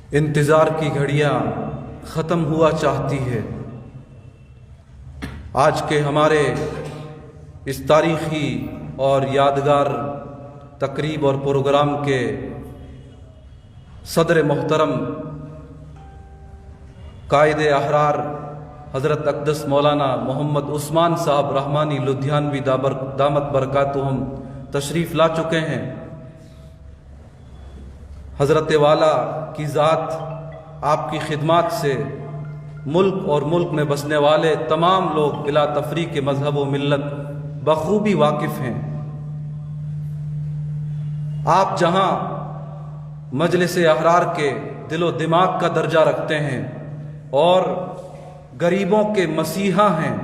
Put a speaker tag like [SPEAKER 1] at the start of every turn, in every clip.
[SPEAKER 1] انتظار کی گھڑیاں ختم ہوا چاہتی ہے۔ آج کے ہمارے اس تاریخی اور یادگار تقریب اور پروگرام کے صدر محترم قائد احرار حضرت اقدس مولانا محمد عثمان صاحب رحمانی لدھیانوی دامت برکاتہم تشریف لا چکے ہیں۔ حضرت والا کی ذات آپ کی خدمات سے ملک اور ملک میں بسنے والے تمام لوگ بلا تفریق مذہب و ملت بخوبی واقف ہیں۔ آپ جہاں مجلس احرار کے دل و دماغ کا درجہ رکھتے ہیں اور غریبوں کے مسیحا ہیں،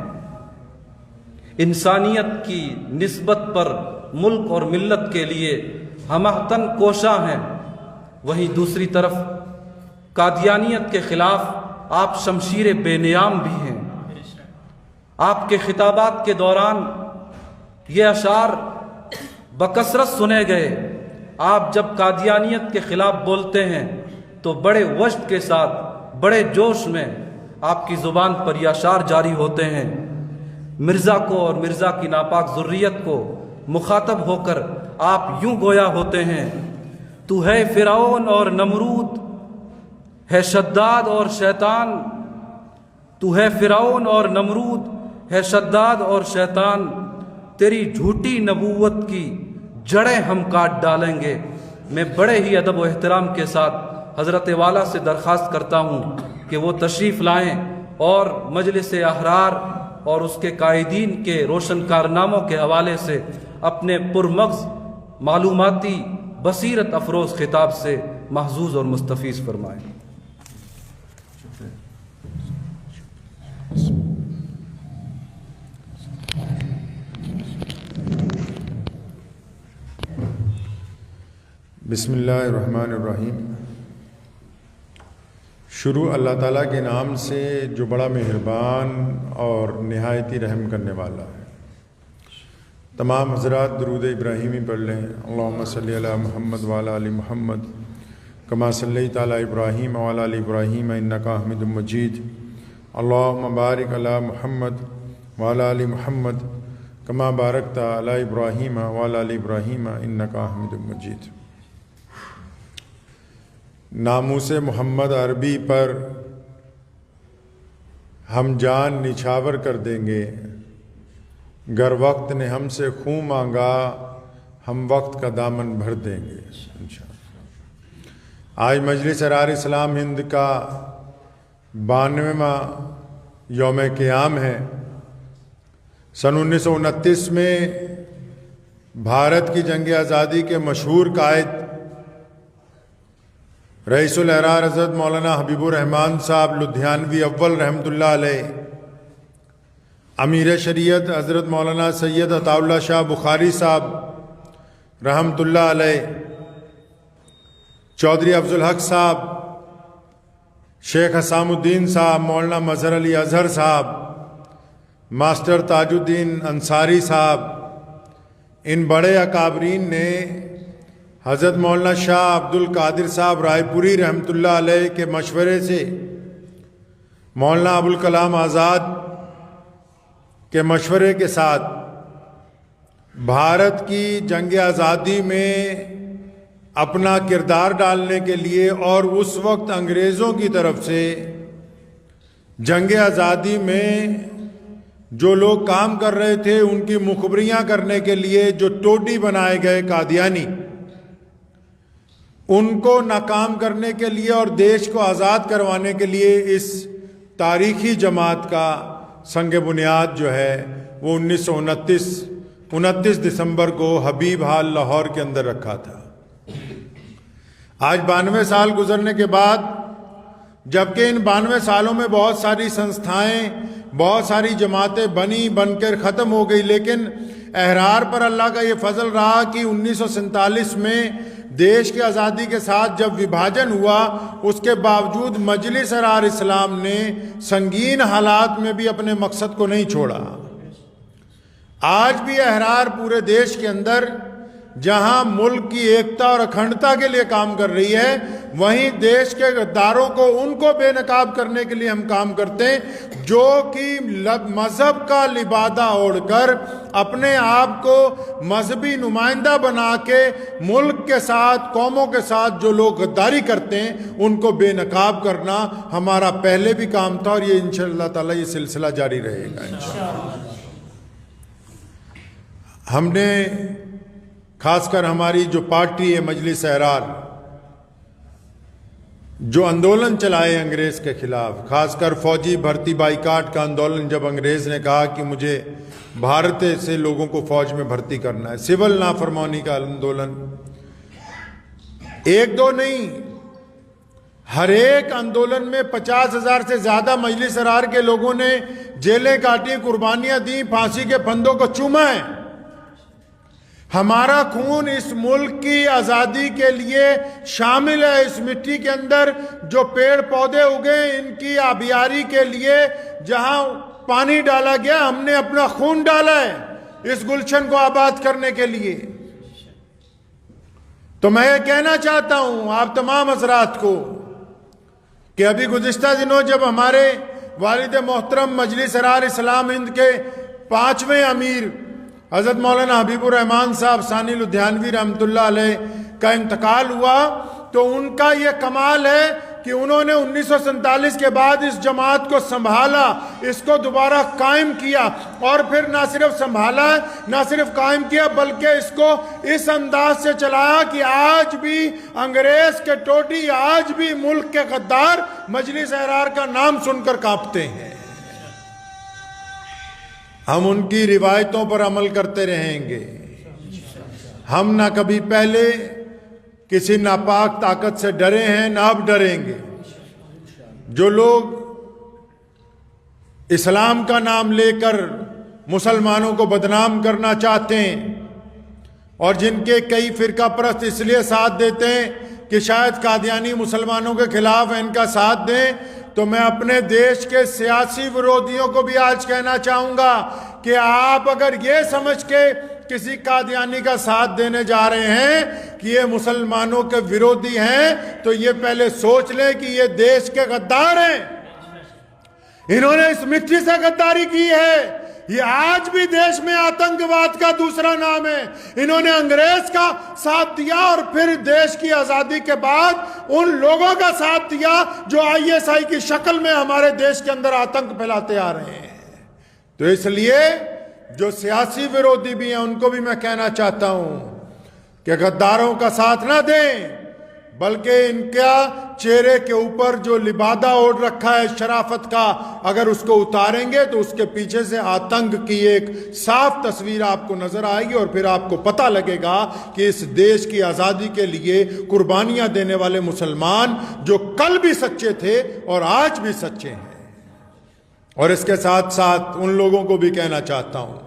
[SPEAKER 1] انسانیت کی نسبت پر ملک اور ملت کے لیے ہمہ کوشاں ہیں، وہیں دوسری طرف قادیانیت کے خلاف آپ شمشیر بے نیام بھی ہیں۔ آپ کے خطابات کے دوران یہ اشعار بکثرت سنے گئے۔ آپ جب قادیانیت کے خلاف بولتے ہیں تو بڑے وجد کے ساتھ، بڑے جوش میں آپ کی زبان پر یہ اشعار جاری ہوتے ہیں۔ مرزا کو اور مرزا کی ناپاک ذریت کو مخاطب ہو کر آپ یوں گویا ہوتے ہیں: تو ہے فرعون اور نمرود، ہے شداد اور شیطان، تو ہے فرعون اور نمرود، ہے شداد اور شیطان، تیری جھوٹی نبوت کی جڑیں ہم کاٹ ڈالیں گے۔ میں بڑے ہی ادب و احترام کے ساتھ حضرت والا سے درخواست کرتا ہوں کہ وہ تشریف لائیں اور مجلس احرار اور اس کے قائدین کے روشن کارناموں کے حوالے سے اپنے پرمغز معلوماتی بصیرت افروز خطاب سے محظوظ اور مستفیض فرمائیں۔
[SPEAKER 2] بسم اللہ الرحمن الرحیم۔ شروع اللہ تعالیٰ کے نام سے جو بڑا مہربان اور نہایت ہی رحم کرنے والا ہے۔ تمام حضرات درود ابراہیمی پڑھ لیں۔ اللہم صلی علی محمد وعلی آل محمد کما صلیت علی ابراہیم وعلی آل ابراہیم انکا حمید مجید۔ اللہم بارک علی محمد وعلی آل محمد کما بارکت علی ابراہیم وعلی آل ابراہیم انکا حمید مجید۔ ناموس محمد عربی پر ہم جان نچھاور کر دیں گے، گر وقت نے ہم سے خوں مانگا ہم وقت کا دامن بھر دیں گے انشاءاللہ۔ آج مجلس احرار اسلام ہند کا 92واں یوم قیام ہے۔ سن 1929 میں بھارت کی جنگ آزادی کے مشہور قائد رئیس الاحرار حضرت مولانا حبیب الرحمان صاحب لدھیانوی اول رحمۃ اللہ علیہ، امیر شریعت حضرت مولانا سید عطا اللہ شاہ بخاری صاحب رحمۃ اللہ علیہ، چودھری افضل الحق صاحب، شیخ حسام الدین صاحب، مولانا مظہر علی اظہر صاحب، ماسٹر تاج الدین انصاری صاحب، ان بڑے اکابرین نے حضرت مولانا شاہ عبد القادر صاحب رائے پوری رحمۃ اللہ علیہ کے مشورے سے، مولانا ابوالکلام آزاد کے مشورے کے ساتھ بھارت کی جنگ آزادی میں اپنا کردار ڈالنے کے لیے اور اس وقت انگریزوں کی طرف سے جنگ آزادی میں جو لوگ کام کر رہے تھے ان کی مخبریاں کرنے کے لیے جو ٹوٹی بنائے گئے قادیانی، ان کو ناکام کرنے کے لیے اور دیش کو آزاد کروانے کے لیے اس تاریخی جماعت کا سنگ بنیاد جو ہے وہ 1929 دسمبر کو حبیب ہال لاہور کے اندر رکھا تھا۔ آج 92 سال گزرنے کے بعد، جبکہ ان 92 سالوں میں بہت ساری سنستھائیں، بہت ساری جماعتیں بن کر ختم ہو گئی، لیکن احرار پر اللہ کا یہ فضل رہا کہ 1947 میں دیش کی آزادی کے ساتھ جب وبھاجن ہوا، اس کے باوجود مجلس احرار اسلام نے سنگین حالات میں بھی اپنے مقصد کو نہیں چھوڑا۔ آج بھی احرار پورے دیش کے اندر جہاں ملک کی ایکتا اور اکھنڈتا کے لیے کام کر رہی ہے، وہیں دیش کے غداروں کو، ان کو بے نقاب کرنے کے لیے ہم کام کرتے ہیں، جو کہ مذہب کا لبادہ اوڑھ کر اپنے آپ کو مذہبی نمائندہ بنا کے ملک کے ساتھ، قوموں کے ساتھ جو لوگ غداری کرتے ہیں ان کو بے نقاب کرنا ہمارا پہلے بھی کام تھا، اور یہ انشاءاللہ تعالی یہ سلسلہ جاری رہے گا انشاءاللہ۔ ہم نے خاص کر ہماری جو پارٹی ہے مجلس احرار، جو آندولن چلائے انگریز کے خلاف، خاص کر فوجی بھرتی بائیکاٹ کا آندولن، جب انگریز نے کہا کہ مجھے بھارت سے لوگوں کو فوج میں بھرتی کرنا ہے، سول نافرمانی کا آندولن، ایک دو نہیں، ہر ایک آندولن میں 50,000 سے زیادہ مجلس احرار کے لوگوں نے جیلیں کاٹی، قربانیاں دیں، پھانسی کے پھندوں کو چوما ہے۔ ہمارا خون اس ملک کی آزادی کے لیے شامل ہے، اس مٹی کے اندر جو پیڑ پودے اگے ان کی آبیاری کے لیے جہاں پانی ڈالا گیا، ہم نے اپنا خون ڈالا ہے اس گلشن کو آباد کرنے کے لیے۔ تو میں یہ کہنا چاہتا ہوں آپ تمام حضرات کو کہ ابھی گزشتہ دنوں جب ہمارے والد محترم مجلس احرار اسلام ہند کے 5ویں امیر حضرت مولانا حبیب الرحمان صاحب ثانی لدھیانوی رحمۃ اللہ علیہ کا انتقال ہوا، تو ان کا یہ کمال ہے کہ انہوں نے 1947 کے بعد اس جماعت کو سنبھالا، اس کو دوبارہ قائم کیا، اور پھر نہ صرف سنبھالا، نہ صرف قائم کیا، بلکہ اس کو اس انداز سے چلایا کہ آج بھی انگریز کے ٹوٹی، آج بھی ملک کے غدار مجلس احرار کا نام سن کر کانپتے ہیں۔ ہم ان کی روایتوں پر عمل کرتے رہیں گے، ہم نہ کبھی پہلے کسی ناپاک طاقت سے ڈرے ہیں، نہ اب ڈریں گے۔ جو لوگ اسلام کا نام لے کر مسلمانوں کو بدنام کرنا چاہتے ہیں، اور جن کے کئی فرقہ پرست اس لیے ساتھ دیتے ہیں کہ شاید قادیانی مسلمانوں کے خلاف ان کا ساتھ دیں، تو میں اپنے دیش کے سیاسی ورودیوں کو بھی آج کہنا چاہوں گا کہ آپ اگر یہ سمجھ کے کسی قادیانی کا ساتھ دینے جا رہے ہیں کہ یہ مسلمانوں کے ورودی ہیں، تو یہ پہلے سوچ لیں کہ یہ دیش کے غدار ہیں، انہوں نے اس مٹی سے غداری کی ہے، یہ آج بھی دیش میں آتنکواد کا دوسرا نام ہے۔ انہوں نے انگریز کا ساتھ دیا، اور پھر دیش کی آزادی کے بعد ان لوگوں کا ساتھ دیا جو ISI کی شکل میں ہمارے دیش کے اندر آتنک پھیلاتے آ رہے ہیں۔ تو اس لیے جو سیاسی ورودی بھی ہیں ان کو بھی میں کہنا چاہتا ہوں کہ غداروں کا ساتھ نہ دیں، بلکہ ان کا چہرے کے اوپر جو لبادہ اوڑھ رکھا ہے شرافت کا، اگر اس کو اتاریں گے تو اس کے پیچھے سے آتنک کی ایک صاف تصویر آپ کو نظر آئے گی، اور پھر آپ کو پتہ لگے گا کہ اس دیش کی آزادی کے لیے قربانیاں دینے والے مسلمان جو کل بھی سچے تھے اور آج بھی سچے ہیں۔ اور اس کے ساتھ ساتھ ان لوگوں کو بھی کہنا چاہتا ہوں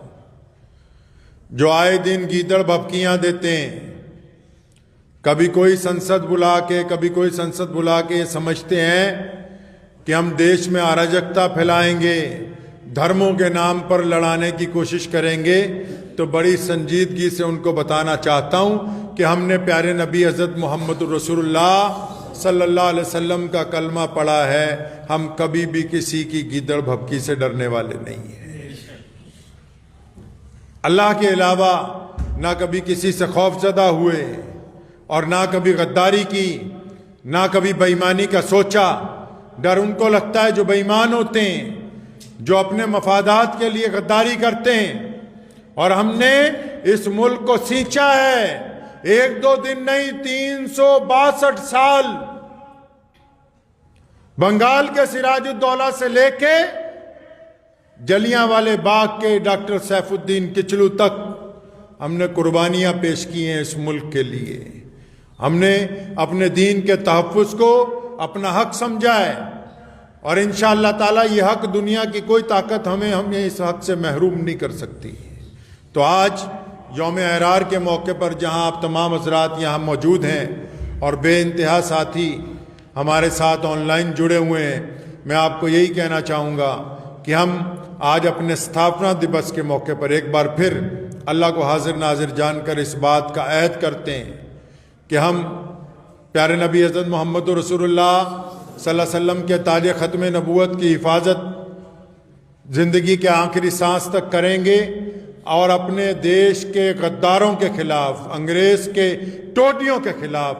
[SPEAKER 2] جو آئے دن گیدڑ بھبکیاں دیتے ہیں، کبھی کوئی سنسد بلا کے، کبھی کوئی سنسد بلا کے، یہ سمجھتے ہیں کہ ہم دیش میں اراجکتا پھیلائیں گے، دھرموں کے نام پر لڑانے کی کوشش کریں گے، تو بڑی سنجیدگی سے ان کو بتانا چاہتا ہوں کہ ہم نے پیارے نبی حضرت محمد رسول اللہ صلی اللہ علیہ وسلم کا کلمہ پڑھا ہے، ہم کبھی بھی کسی کی گیدڑ بھبکی سے ڈرنے والے نہیں ہیں۔ اللہ کے علاوہ نہ کبھی کسی سے خوف زدہ ہوئے، اور نہ کبھی غداری کی، نہ کبھی بے ایمانی کا سوچا۔ ڈر ان کو لگتا ہے جو بے ایمان ہوتے ہیں، جو اپنے مفادات کے لیے غداری کرتے ہیں، اور ہم نے اس ملک کو سینچا ہے، ایک دو دن نہیں، 362 سال، بنگال کے سراج الدولہ سے لے کے جلیانوالے باغ کے ڈاکٹر سیف الدین کچلو تک ہم نے قربانیاں پیش کی ہیں اس ملک کے لیے۔ ہم نے اپنے دین کے تحفظ کو اپنا حق سمجھا ہے، اور انشاءاللہ تعالیٰ یہ حق دنیا کی کوئی طاقت ہمیں اس حق سے محروم نہیں کر سکتی۔ تو آج یوم احرار کے موقع پر جہاں آپ تمام حضرات یہاں موجود ہیں اور بے انتہا ساتھی ہمارے ساتھ آن لائن جڑے ہوئے ہیں، میں آپ کو یہی کہنا چاہوں گا کہ ہم آج اپنے استھاپنا دیوس کے موقع پر ایک بار پھر اللہ کو حاضر ناظر جان کر اس بات کا عہد کرتے ہیں کہ ہم پیارے نبی حضرت محمد رسول اللہ صلی اللہ علیہ وسلم کے تاج ختم نبوت کی حفاظت زندگی کے آخری سانس تک کریں گے اور اپنے دیش کے غداروں کے خلاف، انگریز کے ٹوٹیوں کے خلاف،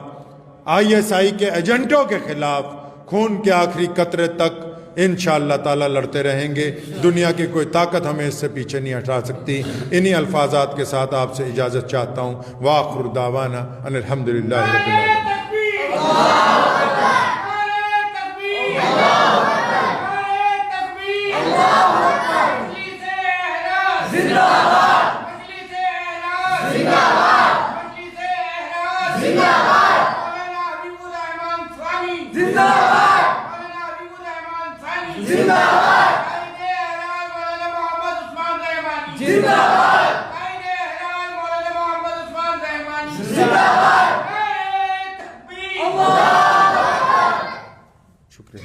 [SPEAKER 2] ISI کے ایجنٹوں کے خلاف خون کے آخری قطرے تک انشاءاللہ تعالی لڑتے رہیں گے. دنیا کی کوئی طاقت ہمیں اس سے پیچھے نہیں ہٹا سکتی. انہی الفاظات کے ساتھ آپ سے اجازت چاہتا ہوں. وآخر دعوانا ان الحمدللہ رب العالمین. شکریہ.